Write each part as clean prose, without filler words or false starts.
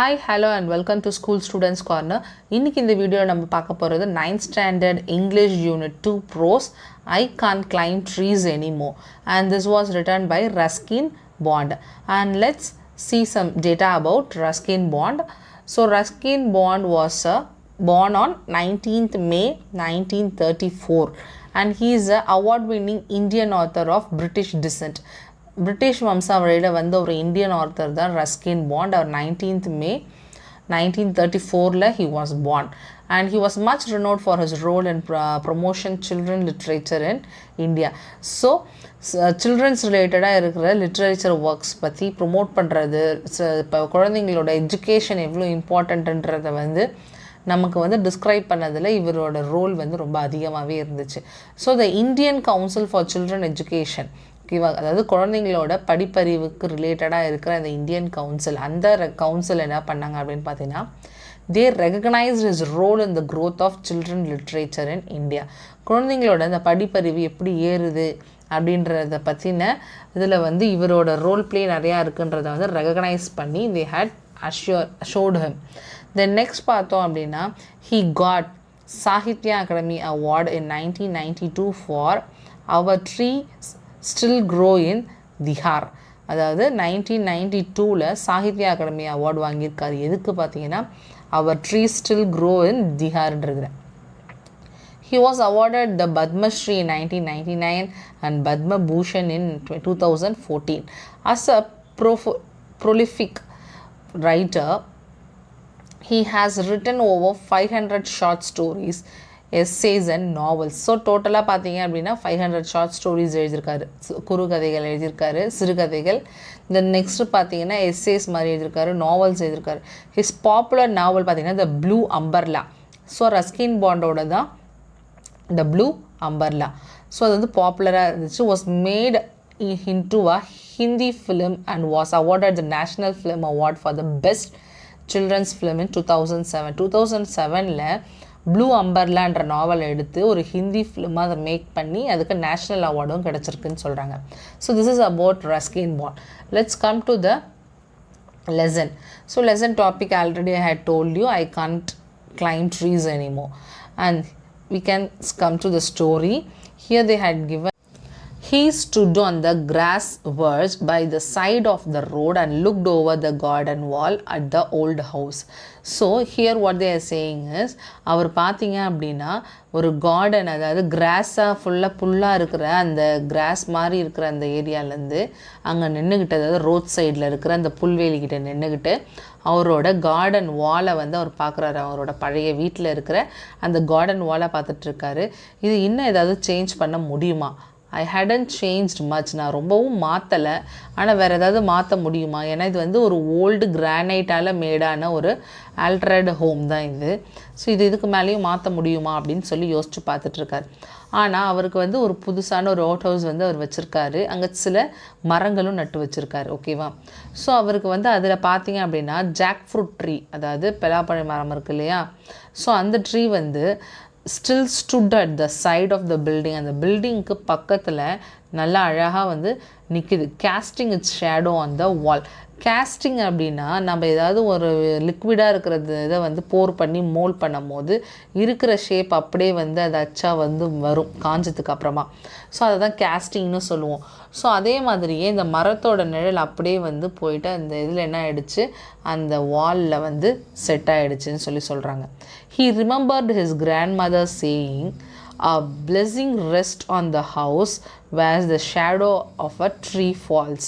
Hi, hello and welcome to School Students Corner. இன்னைக்கு இந்த வீடியோல நம்ம பார்க்க போறது 9th standard English Unit 2 Prose I Can't Climb Trees Anymore, and this was written by Ruskin Bond. And let's see some data about Ruskin Bond. So Ruskin Bond was born on 19th May 1934, and he is an award-winning Indian author of British descent. British வம்சாவளியில் வந்த ஒரு Indian author தான் Ruskin Bond. அவர் 19th May 1934 he was born, and he was much renowned for his role in promotion children literature in India. So children's ரிலேட்டடாக இருக்கிற literature works பற்றி promote பண்ணுறது, இப்போ குழந்தைங்களோட எஜுகேஷன் எவ்வளோ இம்பார்ட்டண்ட்டுன்றதை நமக்கு டிஸ்கிரைப் பண்ணதில் இவரோட ரோல் ரொம்ப அதிகமாகவே இருந்துச்சு. So the Indian council for children education, அதாவது குழந்தைங்களோட படிப்பறிவுக்கு ரிலேட்டடாக இருக்கிற அந்த இந்தியன் கவுன்சில், அந்த கவுன்சில் என்ன பண்ணாங்க அப்படின்னு பார்த்தீங்கன்னா, they recognised his role in the growth of children literature in India. குழந்தைங்களோட அந்த படிப்பறிவு எப்படி ஏறுது அப்படின்றத பற்றின இதில் இவரோட ரோல் பிளே நிறையா இருக்குன்றதை ரெகக்னைஸ் பண்ணி they had assured him. Then next பார்த்தோம் அப்படின்னா, he got Sahitya Akademi award in 1992 for our tree still grow in Dehra. அதாவது 1992 சாகித்யா அகாடமி அவார்டு வாங்கியிருக்காரு. எதுக்கு பார்த்தீங்கன்னா, our tree still grow in திஹார்ன்றது. He was awarded the Padma Shri in 1999 and Padma Bhushan in 2014. As a prolific writer, he has written over 500 short stories, essays and novels. So டோட்டலாக பார்த்தீங்க அப்படின்னா 500 short stories எழுதியிருக்காரு, குறுகதைகள் எழுதியிருக்காரு, சிறுகதைகள். Then next பார்த்தீங்கன்னா essays மாதிரி எழுதியிருக்காரு, நாவல்ஸ் எழுதியிருக்காரு. ஹிஸ் பாப்புலர் நாவல் பார்த்தீங்கன்னா the blue umbrella. So Ruskin பாண்டோட தான் த ப்ளூ அம்பர்லா. ஸோ அது பாப்புலராக இருந்துச்சு. Was made into a Hindi film and was awarded the National Film Award for the Best Children's Film in 2007. 2007 blue அம்பர்லான்ற நாவல் எடுத்து ஒரு ஹிந்தி ஃபிலிமாக அதை மேக் பண்ணி அதுக்கு நேஷ்னல் அவார்டும் கிடச்சிருக்குன்னு சொல்கிறாங்க. So this is about Ruskin Bond. Let's come to the lesson. So lesson topic already I had told you, I can't climb trees anymore. And we can come to the story. Here they had given, he stood on the grass verge by the side of the road and looked over the garden wall at the old house. So here what they are saying is, அவர் பார்த்தீங்க அப்படின்னா ஒரு garden, அதாவது கிராஸாக ஃபுல்லாக புல்லாக இருக்கிற அந்த cross மாதிரி இருக்கிற அந்த ஏரியாலேருந்து அங்கே நின்றுக்கிட்டு, அதாவது ரோட் சைடில் இருக்கிற அந்த புல்வெளிக்கிட்ட நின்றுக்கிட்டு அவரோட கார்டன் வாலை அவர் பார்க்குறாரு. அவரோட பழைய வீட்டில் இருக்கிற அந்த கார்டன் வாலை பார்த்துட்ருக்காரு. இது இன்னும் ஏதாவது சேஞ்ச் பண்ண முடியுமா? ஐ ஹேடன்ட் சேஞ்ச்ட் மச், நான் ரொம்பவும் மாற்றலை, ஆனால் வேறு ஏதாவது மாற்ற முடியுமா? ஏன்னா இது ஒரு ஓல்டு கிரானைட்டால் மேடான ஒரு ஆல்ட்ரேட் ஹோம் தான் இது. ஸோ இதுக்கு மேலேயும் மாற்ற முடியுமா அப்படின்னு சொல்லி யோசித்து பார்த்துட்ருக்காரு. ஆனால் அவருக்கு ஒரு புதுசான ஒரு அவுட் ஹவுஸ் அவர் வச்சுருக்காரு. அங்கே சில மரங்களும் நட்டு வச்சுருக்காரு. ஓகேவா? ஸோ அவருக்கு அதில் பார்த்தீங்க அப்படின்னா ஜாக் ஃப்ரூட் ட்ரீ, அதாவது பலாப்பழ மரம் இருக்கு இல்லையா? ஸோ அந்த tree still stood at the side of the building. அந்த பில்டிங்க்கு பக்கத்தில் நல்லா அழகாக நிற்கிது. casting its shadow on the wall. casting அப்படின்னா நம்ம ஏதாவது ஒரு லிக்விடாக இருக்கிறது இதை போர் பண்ணி மோல்ட் பண்ணும் போது இருக்கிற ஷேப் அப்படியே அது அச்சா வரும் காஞ்சதுக்கு அப்புறமா. ஸோ அதை தான் கேஸ்டிங்னு சொல்லுவோம். ஸோ அதே மாதிரியே இந்த மரத்தோட நிழல் அப்படியே போயிட்டு அந்த இதில் என்ன ஆகிடுச்சு, அந்த வாலில் செட் ஆகிடுச்சுன்னு சொல்கிறாங்க. He remembered his grandmother saying, a blessing rests on the house where the shadow of a tree falls.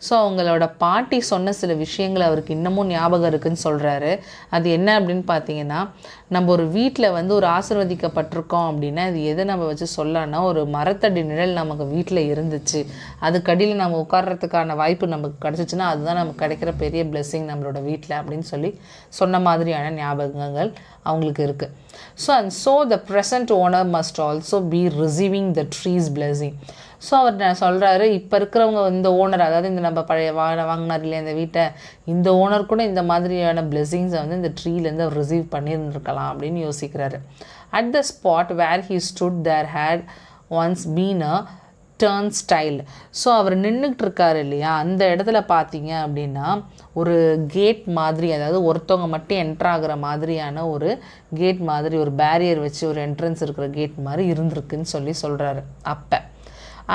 So அவங்களோட பாட்டி சொன்ன சில விஷயங்கள் அவருக்கு இன்னமும் ஞாபகம் இருக்குதுன்னு சொல்கிறாரு. அது என்ன அப்படின்னு பார்த்தீங்கன்னா, நம்ம ஒரு வீட்டில் ஒரு ஆசீர்வதிக்கப்பட்டிருக்கோம் அப்படின்னா அது எதை நம்ம வச்சு சொல்லலாம்னா, ஒரு மரத்தடி நிழல் நமக்கு வீட்டில் இருந்துச்சு, அதுக்கடியில் நம்ம உட்கார்றதுக்கான வாய்ப்பு நமக்கு கிடச்சிச்சின்னா அதுதான் நமக்கு கிடைக்கிற பெரிய பிளெஸ்ஸிங் நம்மளோட வீட்டில் அப்படின்னு சொன்ன மாதிரியான ஞாபகங்கள் அவங்களுக்கு இருக்குது. So the present owner must also be receiving the tree's blessing. So அவர் சொல்கிறாரு, இப்போ இருக்கிறவங்க இந்த ஓனர், அதாவது இந்த நம்ம பழைய வாங்கினார் இல்லையா இந்த வீட்டை, இந்த ஓனர் கூட இந்த மாதிரியான பிளெஸிங்ஸை இந்த ட்ரீலேருந்து அவர் ரிசீவ் பண்ணியிருந்துருக்கலாம் அப்படின்னு யோசிக்கிறாரு. At the spot where he stood there had once been a turnstile. So அவர் நின்றுக்கிட்டு இருக்காரு இல்லையா, அந்த இடத்துல பார்த்தீங்க அப்படின்னா ஒரு கேட் மாதிரி, அதாவது ஒருத்தவங்க மட்டும் என்ட்ரு ஆகிற மாதிரியான ஒரு கேட் மாதிரி, ஒரு பேரியர் வச்சு ஒரு என்ட்ரன்ஸ் இருக்கிற கேட் மாதிரி இருந்திருக்குன்னு சொல்கிறாரு அப்போ.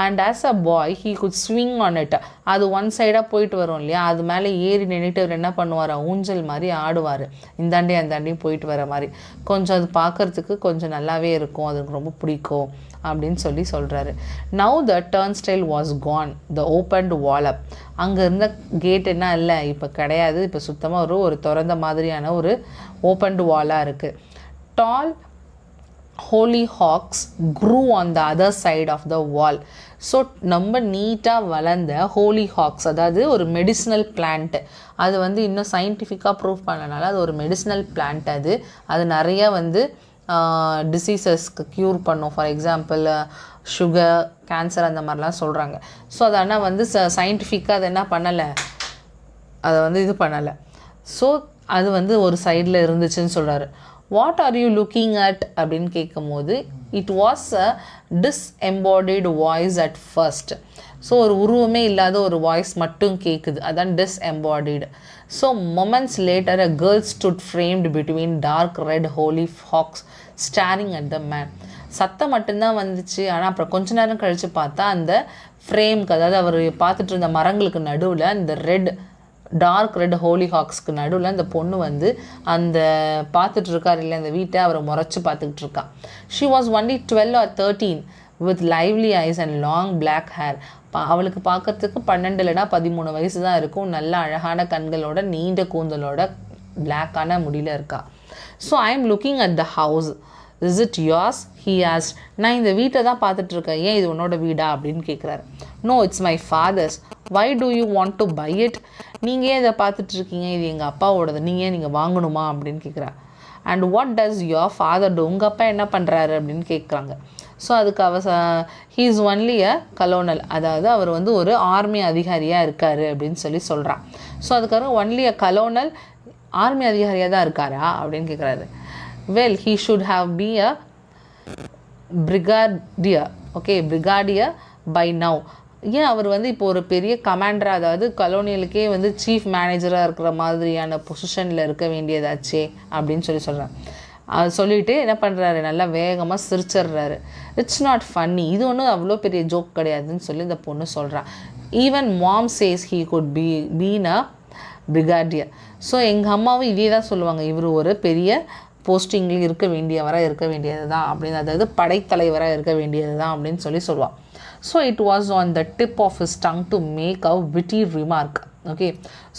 And as a bye he could swing on it. அது ஒன் சைடாக போயிட்டு வரும் இல்லையா, அது மேலே ஏறி நின்றுட்டு அவர் என்ன பண்ணுவார், ஊஞ்சல் மாதிரி ஆடுவார், இந்தாண்டி அந்தாண்டியும் போயிட்டு வர மாதிரி. கொஞ்சம் அது பார்க்குறதுக்கு கொஞ்சம் நல்லாவே இருக்கும், அதுக்கு ரொம்ப பிடிக்கும் அப்படின்னு சொல்கிறாரு. Now the turnstile was gone, the opened wall up. அங்கே இருந்த கேட் என்ன இல்லை, இப்போ கிடையாது, இப்போ சுத்தமாக ஒரு திறந்த மாதிரியான ஒரு ஓப்பன்டு வாலாக இருக்குது. டால் hollyhocks grew on the other side of the wall. So ரொம்ப நீட்டாக வளர்ந்த ஹோலிஹாக்ஸ், அதாவது ஒரு மெடிசினல் பிளான்ட்டு, அது வந்து இன்னும் சயின்டிஃபிக்காக ப்ரூவ் பண்ணனால அது ஒரு மெடிசினல் பிளான்ட். அது நிறைய வந்து டிசீசஸ்க்கு க்யூர் பண்ணும். ஃபார் எக்ஸாம்பிள் சுகர், கேன்சர் அந்த மாதிரிலாம் சொல்கிறாங்க. ஸோ அது ஆனால் வந்து சயின்டிஃபிக்காக அது என்ன பண்ணலை, அதை வந்து இது பண்ணலை. ஸோ அது வந்து ஒரு சைடில் இருந்துச்சுன்னு சொல்கிறாரு. What are you looking at அப்படின்னு கேட்கும் போது, it was a disembodied voice at first. So ஒரு உருவமே இல்லாத ஒரு வாய்ஸ் மட்டும் கேட்குது, அதான் disembodied. So moments later a girl stood framed between dark red hollyhocks staring at the man. சத்தம் மட்டும்தான் வந்துச்சு, ஆனால் அப்புறம் கொஞ்ச நேரம் கழித்து பார்த்தா அந்த ஃப்ரேம்க்கு, அதாவது அவர் பார்த்துட்டு இருந்த மரங்களுக்கு நடுவில் அந்த டார்க் ரெட் ஹோலிஹாக்ஸ்க்கு நடுவில் அந்த பொண்ணு வந்து அந்த பார்த்துட்டு இருக்கார் இல்லை அந்த வீட்டை அவரை முறைச்சி பார்த்துக்கிட்டு இருக்கா. She was only 12 or 13 with lively eyes and long black hair. அவளுக்கு பார்க்கறதுக்கு 12 இல்லைனா 13 வயசு தான் இருக்கும். நல்ல அழகான கண்களோட, நீண்ட கூந்தலோட, பிளாக்கான முடியல இருக்கா. So I am looking at the house, is it yours, he asked. நான் இந்த வீட்டை தான் பார்த்துட்ருக்கேன், ஏன் இது உன்னோட வீடா அப்படின்னு கேட்குறாரு. No, it's my father's. Why do you want to buy it? நீங்கள் ஏன் இதை பார்த்துட்ருக்கீங்க, இது எங்கள் அப்பாவோடது, நீங்கள் வாங்கணுமா அப்படின்னு கேட்குறா. And what does your father do? உங்கள் அப்பா என்ன பண்ணுறாரு அப்படின்னு கேட்குறாங்க. ஸோ அதுக்கு he is only a colonel, அதாவது அவர் வந்து ஒரு ஆர்மி அதிகாரியாக இருக்கார் அப்படின்னு சொல்கிறான். ஸோ அதுக்கப்புறம் ஒன்லி அ கலோனல், ஆர்மி அதிகாரியாக தான் இருக்காரா அப்படின்னு கேட்குறாரு. Well, he should have been a brigadier. Okay, brigadier bye now. ஏன் அவர் வந்து இப்போ ஒரு பெரிய கமாண்டராக, அதாவது கலோனியலுக்கே வந்து சீஃப் மேனேஜராக இருக்கிற மாதிரியான பொசிஷனில் இருக்க வேண்டியதாச்சே அப்படின்னு சொல்கிறார். அது சொல்லிவிட்டு என்ன பண்ணுறாரு, நல்லா வேகமாக சிரிச்சிடுறாரு. இட்ஸ் நாட் ஃபன்னி, இது ஒன்றும் அவ்வளோ பெரிய ஜோக் கிடையாதுன்னு சொல்லி இந்த பொண்ணு சொல்கிறான். Even mom says he could been a brigadier. So எங்கள் அம்மாவும் இதே தான் சொல்லுவாங்க, இவர் ஒரு பெரிய போஸ்டிங்கில் இருக்க வேண்டியது தான் அப்படின்னு, அதாவது படைத்தலைவராக இருக்க வேண்டியது தான் அப்படின்னு சொல்லுவாள். So it was on the tip of his tongue to make a witty remark. Okay,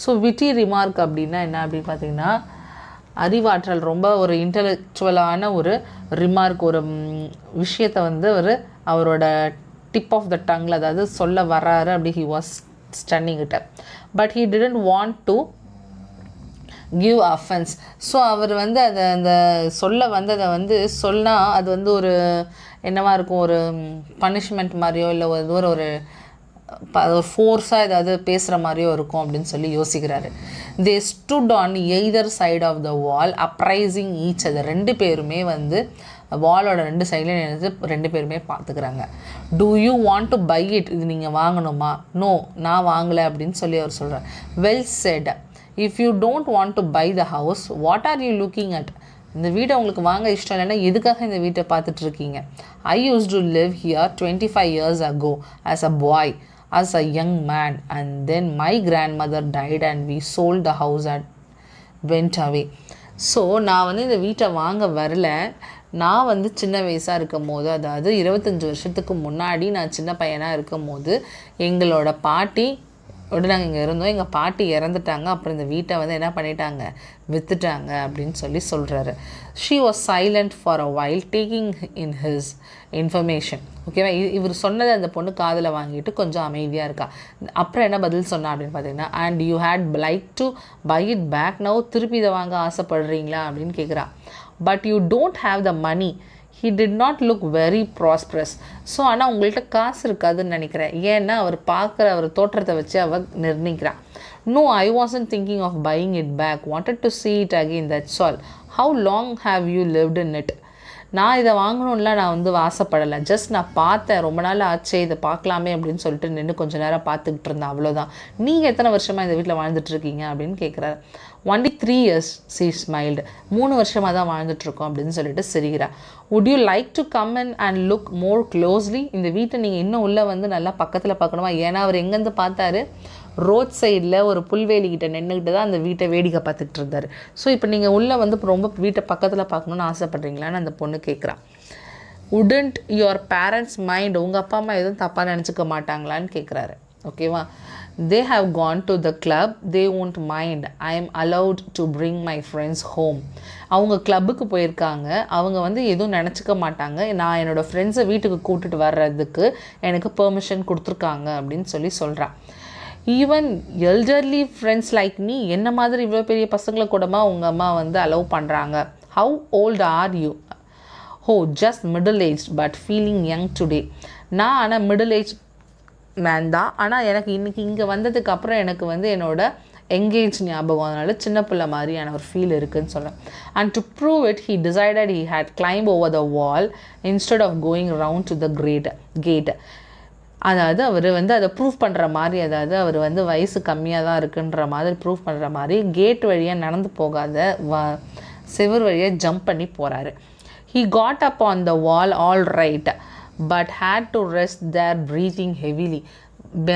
so witty remark அப்படின்னா என்ன அப்படின்னு பார்த்தீங்கன்னா, அறிவாற்றல், ரொம்ப ஒரு இன்டலெக்சுவலான ஒரு ரிமார்க், ஒரு விஷயத்தை வந்து அவரோட டிப் ஆஃப் த டங்கில், அதாவது சொல்ல வர்றாரு அப்படி. He was stunning it, but he didn't want to give offence. So அவர் வந்து அந்த சொல்ல வந்ததை வந்து சொன்னால் அது வந்து ஒரு என்னவா இருக்கும், ஒரு பனிஷ்மெண்ட் மாதிரியோ இல்லை ஒரு ஃபோர்ஸாக ஏதாவது பேசுகிற மாதிரியோ இருக்கும் அப்படின்னு யோசிக்கிறாரு. They stood on either side of the wall appraising each other. ரெண்டு பேருமே வந்து வாலோட ரெண்டு சைட்லேயும் நினைச்சு ரெண்டு பேருமே பார்த்துக்கிறாங்க. Do you want to buy it? இது நீங்கள் வாங்கணுமா? நோ, நான் வாங்கலை அப்படின்னு அவர் சொல்கிறார். Well said. If you don't want to buy the house, what are you looking at? இந்த வீட்டை உங்களுக்கு வாங்க இஷ்டம் இல்லைன்னா எதுக்காக இந்த வீட்டை பார்த்துட்ருக்கீங்க? I use to live here 25 years ago as a boy, as a young man, and then my grandmother died and we sold the house and went away. So நான் வந்து இந்த வீட்டை வாங்க வரல, நான் வந்து சின்ன வயசாக இருக்கும் போது, அதாவது 25 வருஷத்துக்கு முன்னாடி நான் சின்ன பையனாக இருக்கும் போது எங்களோட பாட்டி நாங்கள் இங்கே இருந்தோம், எங்கள் பாட்டி இறந்துட்டாங்க, அப்புறம் இந்த வீட்டை வந்து என்ன பண்ணிட்டாங்க, விற்றுட்டாங்க அப்படின்னு சொல்கிறாரு. She was silent for a while taking in his information. ஓகேவா, இவர் சொன்னதை அந்த பொண்ணு காதில் வாங்கிட்டு கொஞ்சம் அமைதியாக இருக்கா. அப்புறம் என்ன பதில் சொன்னா அப்படின்னு பார்த்தீங்கன்னா, and you had like to buy it back now, திருப்பி இதை வாங்க ஆசைப்படுறீங்களா அப்படின்னு கேட்குறா. But you don't have the money. he did not look very prosperous. So ஆனால் உங்கள்கிட்ட காசு இருக்காதுன்னு நினைக்கிறேன், ஏன்னா அவர் அவர் தோற்றத்தை வச்சு அவர் நிர்ணயிக்கிறான். No, I wasn't thinking of buying it back, wanted to see it again, that's all. How long have you lived in it? நான் இதை வாங்கணும்லாம் நான் வந்து ஆசைப்படலை, ஜஸ்ட் நான் பார்த்தேன், ரொம்ப நாள் ஆச்சே இதை பார்க்கலாமே அப்படின்னு சொல்லிட்டு நின்று கொஞ்சம் நேரம் பார்த்துக்கிட்டு இருந்தேன், அவ்வளோதான். நீங்கள் எத்தனை வருஷமாக இந்த வீட்டில் வாழ்ந்துட்டுருக்கீங்க அப்படின்னு கேட்குறாரு. Only 3 years, she smiled. 3 வருஷமாக தான் வாழ்ந்துட்டுருக்கோம் அப்படின்னு சொல்லிட்டு சிரிக்கிறா. would you like to come in and look more closely? இந்த வீட்டை நீங்கள் இன்னும் உள்ளே வந்து நல்லா பக்கத்தில் பார்க்கணுமா? ஏன்னா அவர் எங்கேருந்து பார்த்தாரு, ரோட் சைடில் ஒரு புல்வெளிக்கிட்ட நின்றுக்கிட்டு தான் அந்த வீட்டை வேடிக்கை பார்த்துக்கிட்டு இருந்தார். ஸோ இப்போ நீங்கள் உள்ளே வந்து ரொம்ப வீட்டை பக்கத்தில் பார்க்கணுன்னு ஆசைப்பட்றீங்களான்னு அந்த பொண்ணு கேட்குறான். wouldn't your parents mind? உங்கள் அப்பா அம்மா எதுவும் தப்பாக நினச்சிக்க மாட்டாங்களான்னு கேட்குறாரு. ஓகேவா? they have gone to the club, they won't mind, I am allowed to bring my friends home. அவங்க கிளப்புக்கு போயிருக்காங்க, அவங்க வந்து எதுவும் நினச்சிக்க மாட்டாங்க, நான் என்னோடய ஃப்ரெண்ட்ஸை வீட்டுக்கு கூட்டிகிட்டு வர்றதுக்கு எனக்கு பெர்மிஷன் கொடுத்துருக்காங்க அப்படின்னு சொல்கிறான். Even elderly friends like me, என்ன மாதிரி இவ்வளோ பெரிய பசங்களை கூடமா உங்கள் அம்மா வந்து அலோவ் பண்ணுறாங்க. How old are you? O just middle age but feeling young today. நான் ஆனால் மிடில் ஏஜ் மேன் தான், ஆனால் எனக்கு இன்றைக்கி இங்கே வந்ததுக்கு அப்புறம் எனக்கு வந்து என்னோடய எங்கேஜ் ஞாபகம், அதனால சின்ன பிள்ளை மாதிரியான ஒரு ஃபீல் இருக்குதுன்னு சொல்கிறேன். And to prove it he decided he had climbed over the wall instead of going round to the gate. அதாவது அவர் வந்து அதை ப்ரூவ் பண்ணுற மாதிரி, அதாவது அவர் வந்து வயசு கம்மியாக தான் இருக்குன்ற மாதிரி ப்ரூவ் பண்ணுற மாதிரி கேட் வழியாக நடந்து போகாத செவர் வழியாக ஜம்ப் பண்ணி போகிறாரு. he got up on the wall all right but had to rest there breathing heavily.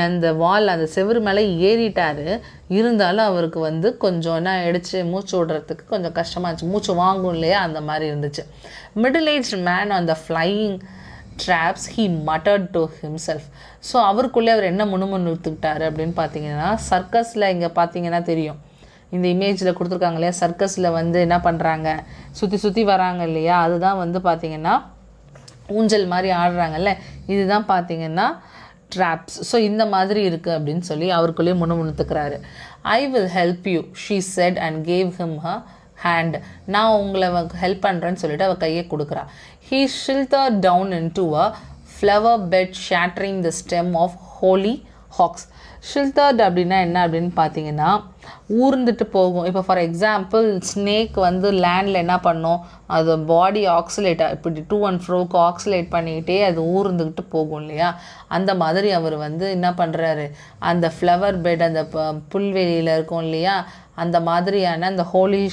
அந்த வால் அந்த செவரு மேலே ஏறிட்டார், இருந்தாலும் அவருக்கு வந்து கொஞ்சம் என்ன ஆகிடுச்சு, மூச்சு விடுறதுக்கு கொஞ்சம் கஷ்டமாகிடுச்சு, மூச்சு வாங்கும் இல்லையா அந்த மாதிரி இருந்துச்சு. Middle age man on the flying drops he muttered to himself. So அவருக்குள்ளே அவர் என்ன முணுமுணுத்துக்கிட்டாரு அப்படின்னு பார்த்தீங்கன்னா, சர்க்கஸில் இங்கே பார்த்தீங்கன்னா தெரியும், இந்த இமேஜில் கொடுத்துருக்காங்க இல்லையா, சர்க்கஸில் வந்து என்ன பண்ணுறாங்க, சுற்றி சுற்றி வராங்க இல்லையா, அதுதான் வந்து பார்த்திங்கன்னா ஊஞ்சல் மாதிரி ஆடுறாங்கல்ல, இதுதான் பார்த்திங்கன்னா ட்ராப்ஸ். ஸோ இந்த மாதிரி இருக்குது அப்படின்னு சொல்லி அவருக்குள்ளேயே முணுமுணுத்துக்கிறாரு. I will help you she said and gave him a hand. நான் உங்களை ஹெல்ப் பண்ணுறேன்னு சொல்லிட்டு அவள் கையை கொடுக்குறா. He slither down into a flower bed shattering the stem of hollyhocks. Slithered அப்படின்னா என்ன அப்படின்னு பார்த்தீங்கன்னா ஊர்ந்துட்டு போகும். இப்போ ஃபார் எக்ஸாம்பிள் ஸ்னேக் வந்து லேண்டில் என்ன பண்ணும், அது பாடி ஆக்சிலேட் இப்படி டூ அண்ட் ஃப்ரோக்கு ஆக்சிலேட் பண்ணிக்கிட்டே அது ஊர்ந்துக்கிட்டு போகும் இல்லையா, அந்த மாதிரி அவர் வந்து என்ன பண்ணுறாரு, அந்த ஃப்ளவர் பெட் அந்த புல்வெளியில் இருக்கும் இல்லையா, அந்த மாதிரியான அந்த ஹோலி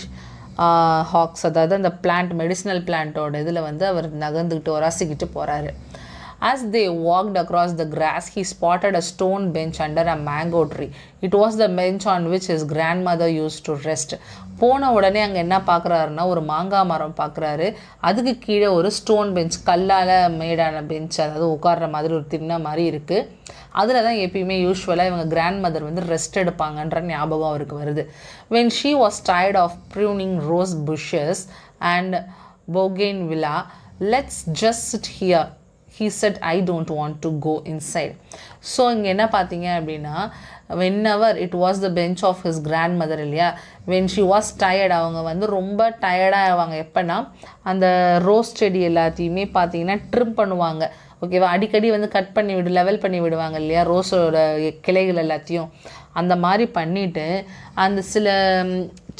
ஹாக்ஸ், அதாவது அந்த பிளான்ட் மெடிசினல் பிளான்ட்டோட இதில் வந்து அவர் நகர்ந்துக்கிட்டு ரசிக்கிட்டு போகிறாரு. As they walked across the grass, he spotted a stone bench under a mango tree. It was the bench on which his grandmother used to rest. போன உடனே அங்கே என்ன பார்க்குறாருன்னா, ஒரு மாங்காய் மரம் பார்க்குறாரு, அதுக்கு கீழே ஒரு ஸ்டோன் பெஞ்ச், கல்லால் மேடான பெஞ்ச், அதாவது உட்கார்ற மாதிரி ஒரு திண்ணை மாதிரி இருக்குது. அதில் தான் எப்பயுமே யூஸ்வலாக இவங்க கிராண்ட் மதர் வந்து ரெஸ்ட் எடுப்பாங்கன்ற ஞாபகம் அவருக்கு வருது. when she was tired of pruning rose bushes and bougainvillea, let's just sit here, he said, I don't want to go inside. So இங்கே என்ன பார்த்தீங்க அப்படின்னா, whenever it was the bench of his grandmother இல்லையா, when she was tired, அவங்க வந்து ரொம்ப டயர்டாக ஆவாங்க எப்போனா, அந்த ரோஸ் செடி எல்லாத்தையுமே பார்த்தீங்கன்னா ட்ரிம் பண்ணுவாங்க, ஓகேவா, அடிக்கடி வந்து கட் பண்ணி லெவல் பண்ணி விடுவாங்க இல்லையா ரோஸோட கிளைகள் எல்லாத்தையும், அந்த மாதிரி பண்ணிவிட்டு அந்த சில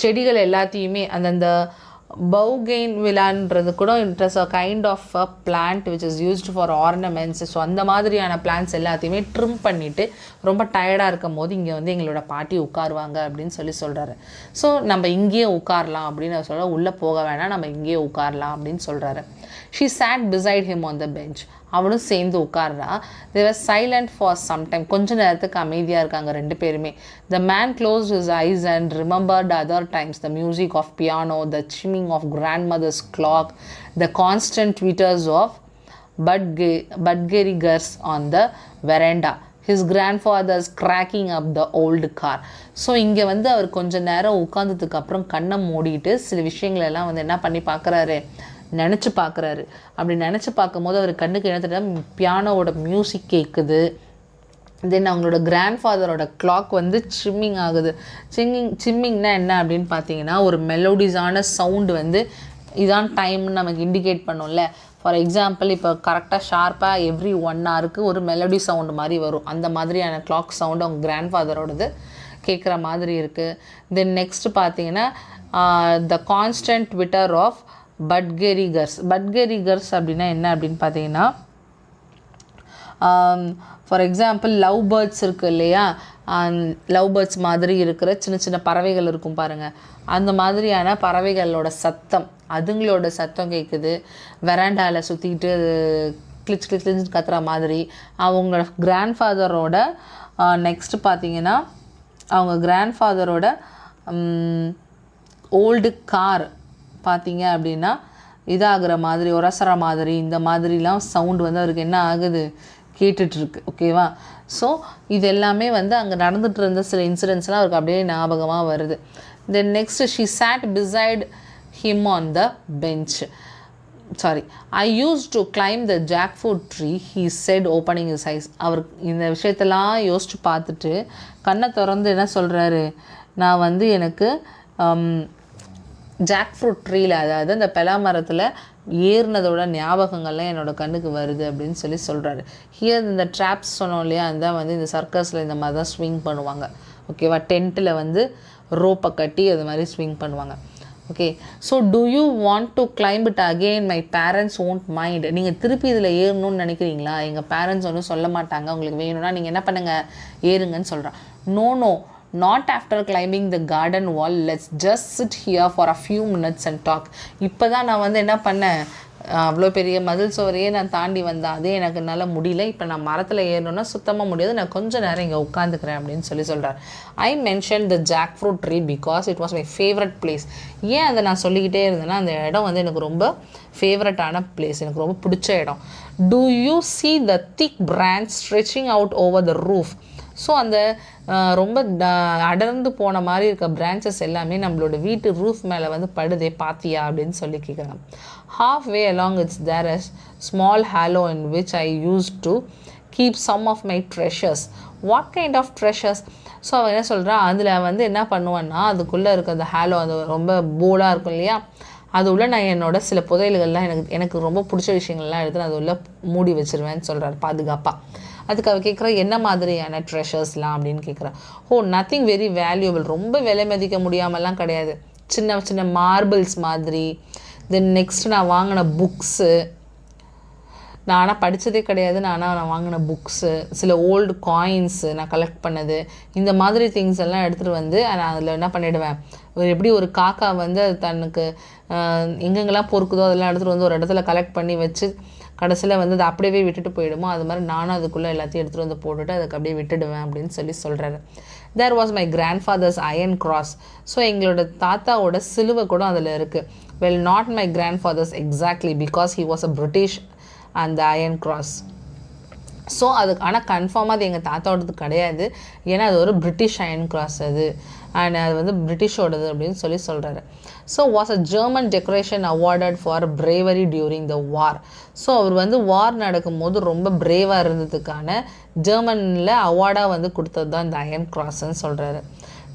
செடிகள் எல்லாத்தையுமே அந்தந்த பௌகெயின்வில்லான்றது கூட it is a kind of a plant which is used for ornaments. So அந்த மாதிரியான பிளான்ட்ஸ் எல்லாத்தையுமே ட்ரிம் பண்ணிவிட்டு ரொம்ப டயர்டாக இருக்கும் போது இங்கே வந்து எங்களோட பாட்டி உட்காருவாங்க அப்படின்னு சொல்கிறாரு. ஸோ நம்ம இங்கேயே உட்காரலாம் அப்படின்னு சொல்ல, உள்ளே போக வேணாம், நம்ம இங்கேயே உட்காரலாம் அப்படின்னு சொல்கிறாரு. She sat beside him on the bench. அவனும் சேர்ந்து உட்கார்றா. they were silent for some time. கொஞ்ச நேரத்துக்கு அமைதியாக இருக்காங்க ரெண்டு பேருமே. the man closed his eyes and remembered other times, the music of piano, the chiming of grandmother's clock, the constant twitters of budgerigars on the veranda, his grandfather's cracking up the old car. So இங்கே வந்து அவர் கொஞ்ச நேரம் உட்கார்ந்ததுக்கு அப்புறம் கண்ணை மூடிட்டு சில விஷயங்களெல்லாம் வந்து என்ன பண்ணி பார்க்குறாரு, நினச்சி பார்க்குறாரு. அப்படி நினச்சி பார்க்கும்போது அவர் கண்ணுக்கு என்ன, பியானோவோட மியூசிக் கேட்குது, தென் அவங்களோட கிராண்ட்ஃபாதரோட கிளாக் வந்து சிம்மிங் ஆகுது. சிம்மிங்னா என்ன அப்படின்னு பார்த்தீங்கன்னா, ஒரு மெலோடிஸான சவுண்டு வந்து இதான் டைம்னு நமக்கு இண்டிகேட் பண்ணும்ல. ஃபார் எக்ஸாம்பிள் இப்போ கரெக்டாக ஷார்ப்பாக எவ்ரி 1 hourக்கு ஒரு மெலோடி சவுண்டு மாதிரி வரும், அந்த மாதிரியான கிளாக் சவுண்டு அவங்க கிராண்ட்ஃபாதரோடது கேட்குற மாதிரி இருக்குது. தென் நெக்ஸ்ட்டு பார்த்தீங்கன்னா த கான்ஸ்டன்ட் ட்விட்டர் ஆஃப் பட்கெரிகர்ஸ். பட்கெரிகர்ஸ் அப்படின்னா என்ன அப்படின்னு பார்த்தீங்கன்னா, ஃபார் எக்ஸாம்பிள் லவ் பேர்ட்ஸ் இருக்குது இல்லையா, லவ் பேர்ட்ஸ் மாதிரி இருக்கிற சின்ன சின்ன பறவைகள் இருக்கும் பாருங்கள், அந்த மாதிரியான பறவைகளோட சத்தம், அதுங்களோட சத்தம் கேட்குது. வெராண்டாவில் சுற்றிக்கிட்டு கிளிச் கிளிச்சு கத்துற மாதிரி. அவங்க கிராண்ட்ஃபாதரோட நெக்ஸ்ட்டு பார்த்தீங்கன்னா அவங்க கிராண்ட்ஃபாதரோட ஓல்டு கார் பார்த்தீங்க அப்படின்னா இதாகிற மாதிரி, உரசுற மாதிரி, இந்த மாதிரிலாம் சவுண்டு வந்து அவருக்கு என்ன ஆகுது, கேட்டுட்ருக்கு. ஓகேவா? ஸோ இது எல்லாமே வந்து அங்கே நடந்துகிட்டு இருந்த சில இன்சிடென்ட்ஸ்லாம் அவருக்கு அப்படியே ஞாபகமாக வருது. Then next, she sat beside him on the bench. Sorry, I use to claim the jackfruit tree, he set opening his eyes. அவர் இந்த விஷயத்தெல்லாம் யோசித்து பார்த்துட்டு கண்ணை திறந்து என்ன சொல்கிறாரு, நான் வந்து எனக்கு ஜாக்ஃப்ரூட் ட்ரீயில், அதாவது அந்த பெலா மரத்தில் ஏறினதோட ஞாபகங்கள்லாம் என்னோடய கண்ணுக்கு வருது அப்படின்னு சொல்லி சொல்கிறாரு. ஹியர் இந்த ட்ராப்ஸ் சொன்னோம் இல்லையா, அதுதான் வந்து இந்த சர்க்கஸில் இந்த மாதிரி தான் ஸ்விங் பண்ணுவாங்க. ஓகேவா? டென்ட்டில் வந்து ரோப்பை கட்டி அது மாதிரி ஸ்விங் பண்ணுவாங்க. Okay, so do you want to climb it again, my parents won't mind. நீங்கள் திருப்பி இதில் ஏறணும்னு நினைக்கிறீங்களா? எங்கள் பேரண்ட்ஸ் ஒன்றும் சொல்ல மாட்டாங்க, உங்களுக்கு வேணும்னா நீங்கள் என்ன பண்ணுங்கள், ஏறுங்கன்னு சொல்கிறான். No no, not after climbing the garden wall, let's just sit here for a few minutes and talk. இப்போ தான் நான் வந்து என்ன பண்ணேன், அவ்வளோ பெரிய மதில் சுவரையே நான் தாண்டி வந்தேன், அதே எனக்கு என்னால் முடியல, இப்போ நான் மரத்தில் ஏறணுன்னா சுத்தமாக முடியாது, நான் கொஞ்சம் நேரம் இங்கே உட்காந்துக்கிறேன் அப்படின்னு சொல்கிறார். I mention the jackfruit tree because it was my favourite place. ஏன் அதை நான் சொல்லிக்கிட்டே இருந்தேன்னா, அந்த இடம் வந்து எனக்கு ரொம்ப ஃபேவரட்டான பிளேஸ், எனக்கு ரொம்ப பிடிச்ச இடம். Do you see the thick branch stretching out over the roof? ஸோ அந்த ரொம்ப அடர்ந்து போன மாதிரி இருக்க பிரான்ச்சஸ் எல்லாமே நம்மளோட வீட்டு ரூஃப் மேலே வந்து படுதே, பாத்தியா அப்படின்னு சொல்லி கேட்குறாங்க. Halfway along it's there a small hollow in which I use to keep some of my treasures. What kind of treasures? So அவன் என்ன சொல்கிறான், அதில் வந்து என்ன பண்ணுவான்னா, அதுக்குள்ளே இருக்க அந்த ஹாலோ, அது ரொம்ப போலாக இருக்கும் இல்லையா, அது உள்ள நான் என்னோட சில புதையல்கள்லாம் எனக்கு ரொம்ப பிடிச்ச விஷயங்கள்லாம் எடுத்து நான் அது உள்ள மூடி வச்சுருவேன்னு சொல்கிறார் பாதுகாப்பாக. அதுக்கு அவள் கேட்குறா, என்ன மாதிரியான ட்ரெஷர்ஸ்லாம் அப்படின்னு கேட்குறா. ஓ, நத்திங் வெரி வேல்யூபிள், ரொம்ப விலை மதிக்க முடியாமலாம் கிடையாது, சின்ன சின்ன மார்பிள்ஸ் மாதிரி. தென் நெக்ஸ்ட் நான் வாங்கின புக்ஸு, நான் ஆனால் படித்ததே கிடையாது, நான் வாங்கின புக்ஸு, சில ஓல்டு காயின்ஸு நான் கலெக்ட் பண்ணது, இந்த மாதிரி திங்ஸ் எல்லாம் எடுத்துகிட்டு வந்து நான் அதில் என்ன பண்ணிவிடுவேன், எப்படி ஒரு காக்கா வந்து அது தனக்கு எங்கெங்கெல்லாம் பொறுக்குதோ அதெல்லாம் எடுத்துகிட்டு வந்து ஒரு இடத்துல கலெக்ட் பண்ணி வச்சு கடைசியில் வந்து அதை அப்படியே விட்டுட்டு போயிடுமோ, அது மாதிரி நானும் அதுக்குள்ளே எல்லாத்தையும் எடுத்துகிட்டு வந்து போட்டுட்டு அதுக்கு அப்படியே விட்டுடுவேன் அப்படின்னு சொல்கிறாரு. There was my grandfather's iron cross. So எங்களோட தாத்தாவோட சிலுவை கூட அதில் இருக்குது. Well, not my grandfather's exactly because he was a British அந்த அயர்ன் கிராஸ். ஸோ அதுக்கு ஆனால் கன்ஃபார்மாக அது எங்கள் தாத்தாவோடது கிடையாது, ஏன்னா அது ஒரு பிரிட்டிஷ் அயர்ன் கிராஸ் அது, அண்ட் அது வந்து பிரிட்டிஷோடது அப்படின்னு சொல்கிறாரு. So was a German decoration awarded for bravery during the war. So அவர் வந்து வார் நடக்கும்போது ரொம்ப பிரேவாக இருந்ததுக்கான ஜெர்மனில் அவார்டாக வந்து கொடுத்தது தான் இந்த அயர்ன் கிராஸ்ன்னு சொல்கிறாரு.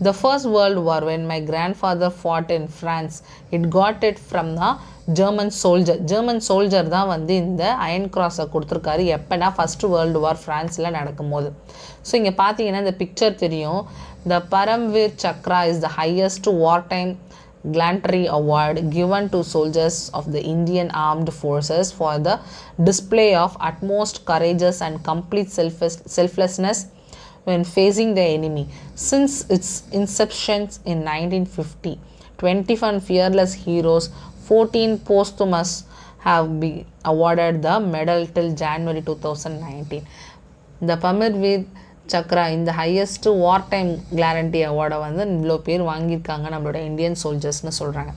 The First World War, when my grandfather fought in France, it got it from the German soldier. German soldier தான் வந்து இந்த அயர்ன் கிராஸை கொடுத்துருக்காரு. எப்போனா ஃபஸ்ட்டு வேர்ல்டு வார் ஃப்ரான்ஸில் நடக்கும்போது. ஸோ இங்கே பார்த்தீங்கன்னா இந்த பிக்சர் தெரியும். The Paramveer Chakra is the highest wartime gallantry award given to soldiers of the Indian Armed Forces for the display of utmost courageous and complete selflessness when facing the enemy. Since its inception in 1950, 21 fearless heroes, 14 posthumous have been awarded the medal till January 2019. The Paramveer Chakra, இந்த highest வார் time கிளாரண்டி அவார்டை வந்து இவ்வளோ பேர் வாங்கியிருக்காங்க நம்மளோட Indian சோல்ஜர்ஸ்னு சொல்கிறாங்க.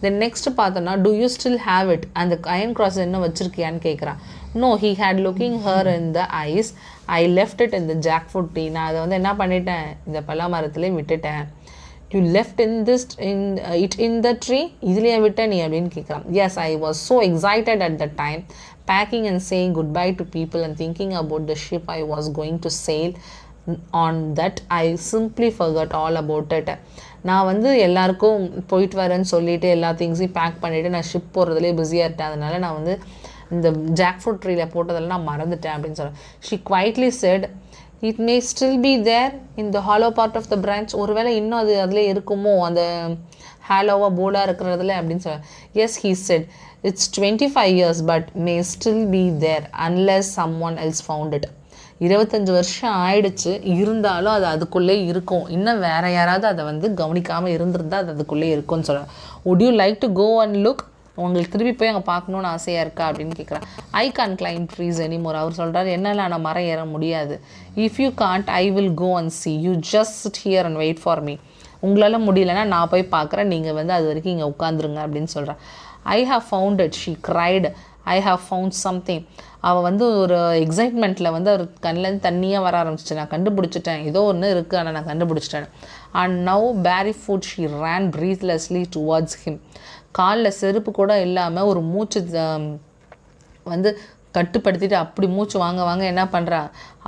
Then next பார்த்தோன்னா, do you still have it, அந்த அயர்ன் கிராஸ் இன்னும் வச்சுருக்கியான்னு கேட்குறான். No, he had looking her in the eyes, I left it in the jackfruit tree. நான் அதை வந்து என்ன பண்ணிட்டேன், இந்த பலா மரத்துலேயே விட்டுட்டேன். You left in the tree, இதுலேயே விட்ட நீ அப்படின்னு கேட்குறான். Yes, I was so excited at the time, packing and saying goodbye to people and thinking about the ship I was going to sail on that I simply forgot all about it. நான் வந்து எல்லாருக்கும் போயிட்டு வரேன்னு சொல்லிவிட்டு எல்லா திங்ஸையும் back பண்ணிவிட்டு நான் ship போகிறதுலேயே பிஸியாக இருட்டேன், அதனால் நான் வந்து இந்த ஜாக் ஃப்ரூட் ட்ரீயில் போட்டதெல்லாம் நான் மறந்துட்டேன் அப்படின்னு சொல்கிறேன். She quietly said, it may still be there in the hollow part of the branch. ஒருவேளை இன்னும் அது அதிலே இருக்குமோ, அந்த ஹேலோவாக போர்டாக இருக்கிறதுல அப்படின்னு சொல்ல. Yes he said it's 25 years but may still be there unless someone else found it. 25 வருஷம் ஆயிடுச்சு, இருந்தாலும் அது அதுக்குள்ளே இருக்கும், இன்னும் வேற யாராவது அதை வந்து கவனிக்காமல் இருந்திருந்தால் அது அதுக்குள்ளே இருக்கும்னு சொல்கிறேன். would you like to go and look? உங்களுக்கு திருப்பி போய் அங்கே பார்க்கணுன்னு ஆசையாக இருக்கா அப்படின்னு கேட்குறேன். I can climb trees anymore. அவர் சொல்கிறார், என்னால் நான் மரம் ஏற முடியாது. If you can't I will go and see you just sit here and wait for me. உங்களால் முடியலன்னா நான் போய் பார்க்குறேன், நீங்கள் வந்து அது வரைக்கும் இங்கே உட்காந்துருங்க அப்படின்னு சொல்கிறேன். I have found it she cried. I have found something. அவள் வந்து ஒரு எக்ஸைட்மெண்ட்டில் வந்து அவர் கண்ணிலேருந்து தண்ணியாக வர ஆரம்பிச்சிச்சு. நான் கண்டுபிடிச்சிட்டேன், ஏதோ ஒன்று இருக்குது, ஆனால் நான் கண்டுபிடிச்சிட்டேன். And now Peri food she ரேன் ப்ரீத்லெஸ்லி towards him. காலில் செருப்பு கூட இல்லாமல் ஒரு மூச்சு வந்து கட்டுப்படுத்திட்டு அப்படி மூச்சு வாங்க வாங்க என்ன பண்ணுறா,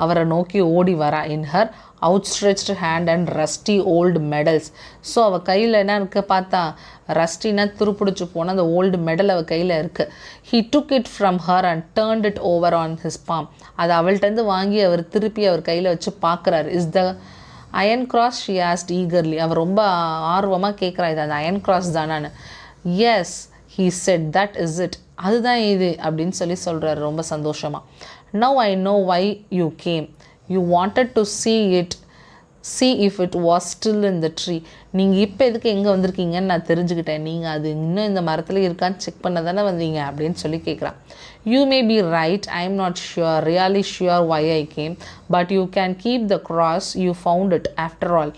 அவரை நோக்கி ஓடி வரா. In her outstretched hand and rusty old medals. So அவள் கையில் என்ன இருக்க பார்த்தா, ரஸ்டினா துருப்பிடிச்சு போனால் அந்த ஓல்டு மெடல் அவள் கையில் இருக்குது. He took it from her and turned it over on his palm. அதை அவள்கிட்டருந்து வாங்கி அவர் திருப்பி அவர் கையில் வச்சு பார்க்குறாரு. Is the iron cross she asked eagerly. அவர் ரொம்ப ஆர்வமாக கேட்குறா, இது அந்த அயன் கிராஸ் தானான்னு. Yes he said that is it. அதுதான் இது அப்படின்னு சொல்கிறாரு ரொம்ப சந்தோஷமாக. now I know why you came. you wanted to see if it was still in the tree. நீங்கள் இப்போ எதுக்கு எங்கே வந்திருக்கீங்கன்னு நான் தெரிஞ்சுக்கிட்டேன். நீங்கள் அது இன்னும் இந்த மரத்தில் இருக்கான்னு செக் பண்ண தானே வந்தீங்க அப்படின்னு கேட்குறான். you may be right, I am not really sure why I came, but you can keep the cross, you found it after all.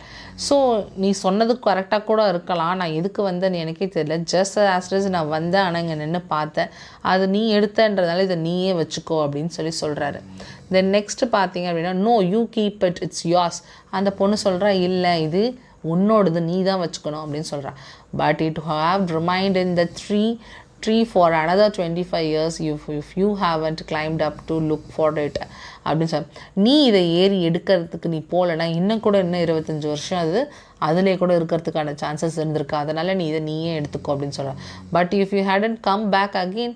So நீ சொன்னது கரெக்டாக கூட இருக்கலாம், நான் எதுக்கு வந்தேன்னு எனக்கே தெரியல. ஜஸ்ட் ஆஸ்டர்ஸ் நான் வந்தேன், ஆனால் இங்கே நின்று பார்த்தேன், அது நீ எடுத்தன்றதால இதை நீயே வச்சுக்கோ அப்படின்னு சொல்கிறாரு. தென் நெக்ஸ்ட்டு பார்த்தீங்க அப்படின்னா, no you keep it, it's yours. அந்த பொண்ணு சொல்கிறா, இல்லை இது உன்னோடது, நீ தான் வச்சுக்கணும் அப்படின்னு சொல்கிறா. But it have remind in the tree for another 25 years if you haven't climbed up to look for it அப்படின்னு சொல்ல. நீ இதை ஏறி எடுக்கிறதுக்கு நீ போகலன்னா இன்னும் கூட இன்னும் 25 வருஷம் அது அதிலே கூட இருக்கிறதுக்கான சான்சஸ் இருந்திருக்கு, அதனால் நீ இதை நீயே எடுத்துக்கோ அப்படின்னு சொல்கிறேன். But if you hadn't come back again,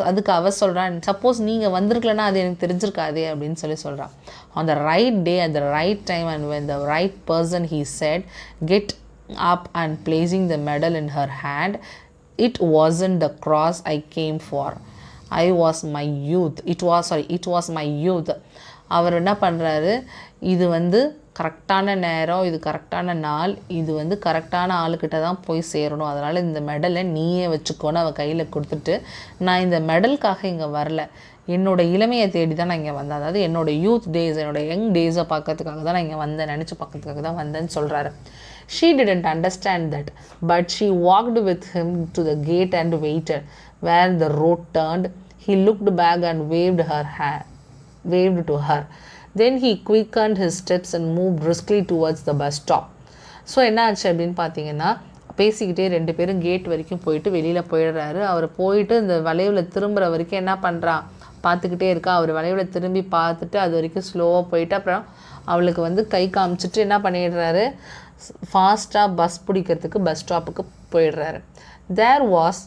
அதுக்கு சொல்கிறான், சப்போஸ் நீங்கள் வந்திருக்கலன்னா அது எனக்கு தெரிஞ்சிருக்காதே அப்படின்னு சொல்கிறான். On the right day at the right time and when the right person he said get up and placing the medal in her hand, it wasn't the cross I came for. It was my youth. அவர் என்ன பண்ணுறாரு, இது வந்து கரெக்டான நேரம், இது கரெக்டான நாள், இது வந்து கரெக்டான ஆளுக்கிட்ட தான் போய் சேரணும், அதனால் இந்த மெடலை நீயே வச்சுக்கோன்னு அவள் கையில் கொடுத்துட்டு, நான் இந்த மெடலுக்காக இங்கே வரல, என்னோடய இளமையை தேடி தான் நான் இங்கே வந்தேன், அதாவது என்னோடய யூத் டேஸ், என்னோடய யங் டேஸை பார்க்கறதுக்காக தான் நான் இங்கே வந்தேன், நினச்சி பார்க்கறதுக்காக தான் வந்தேன்னு சொல்கிறாரு. She didn't understand that, but she walked with him to the gate and waited. Where the road turned, he looked back and waved to her. Then he quickened his steps and moved briskly towards the bus stop. So என்ன ஆச்சு அப்படின்னு பார்த்தீங்கன்னா, பேசிக்கிட்டே 2 பேரும் gate வரைக்கும் போயிட்டு வெளியில் போயிடுறாரு. அவர் போயிட்டு இந்த வளைவில் திரும்புகிற வரைக்கும் என்ன பண்ணுறான் பார்த்துக்கிட்டே இருக்கா. அவர் வளைவில் திரும்பி பார்த்துட்டு அது வரைக்கும் ஸ்லோவாக போயிட்டு அப்புறம் அவளுக்கு வந்து கை காமிச்சிட்டு என்ன பண்ணிடுறாரு, ஃபாஸ்ட்டாக பஸ் பிடிக்கிறதுக்கு பஸ் ஸ்டாப்புக்கு போயிடுறாரு. There was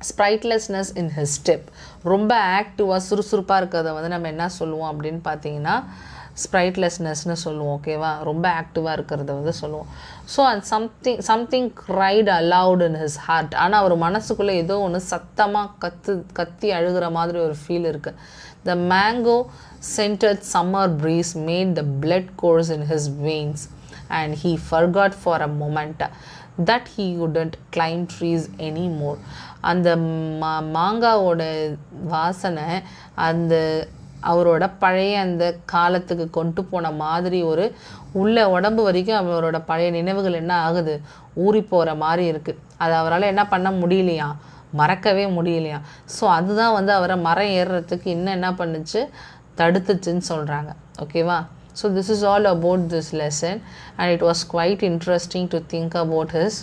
sprightliness in his step. ரொம்ப ஆக்டிவாக சுறுசுறுப்பாக இருக்கிறத வந்து நம்ம என்ன சொல்லுவோம் அப்படின்னு பார்த்தீங்கன்னா ஸ்ப்ரைட்லெஸ்னஸ்னு சொல்லுவோம், ஓகேவா, ரொம்ப ஆக்டிவாக இருக்கிறத வந்து சொல்லுவோம். So and something cried aloud in his heart. ஆனால் அவர் மனசுக்குள்ளே ஏதோ ஒன்று சத்தமாக கத்தி அழுகிற மாதிரி ஒரு ஃபீல் இருக்குது. த mango scented summer breeze made the blood course in his veins, and he forgot for a moment that he wouldn't climb trees anymore. அந்த மாங்காவோட வாசனை அந்த அவரோட பழைய அந்த காலத்துக்கு கொண்டு போன மாதிரி ஒரு உள்ள உடம்பு வரைக்கும் அவரோட பழைய நினைவுகள் என்ன ஆகுது, ஊறி போகிற மாதிரி இருக்குது. அது அவரால் என்ன பண்ண முடியலையா, மறக்கவே முடியலையா. ஸோ அதுதான் வந்து அவரை மரம் ஏறுறதுக்கு இன்னும் என்ன பண்ணுச்சு, தடுத்துச்சுன்னு சொல்கிறாங்க, ஓகேவா. So this is all about this lesson and it was quite interesting to think about his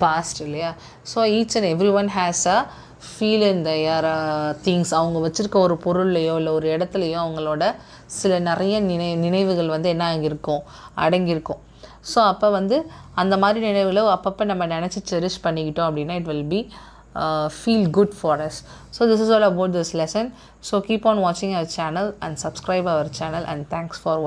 past, இல்லையா. So each and every one has a feel in their things. அவங்க வச்சுருக்க ஒரு பொருள்லையோ இல்லை ஒரு இடத்துலையோ அவங்களோட சில நிறைய நினைவுகள் வந்து என்ன ஆகியிருக்கும், அடங்கியிருக்கும். ஸோ அப்போ வந்து அந்த மாதிரி நினைவுகளை அப்பப்போ நம்ம நினச்சி செரிஷ் பண்ணிக்கிட்டோம் அப்படின்னா it will be feel good for us. So this is all about this lesson. So keep on watching our channel and subscribe our channel, and thanks for watching.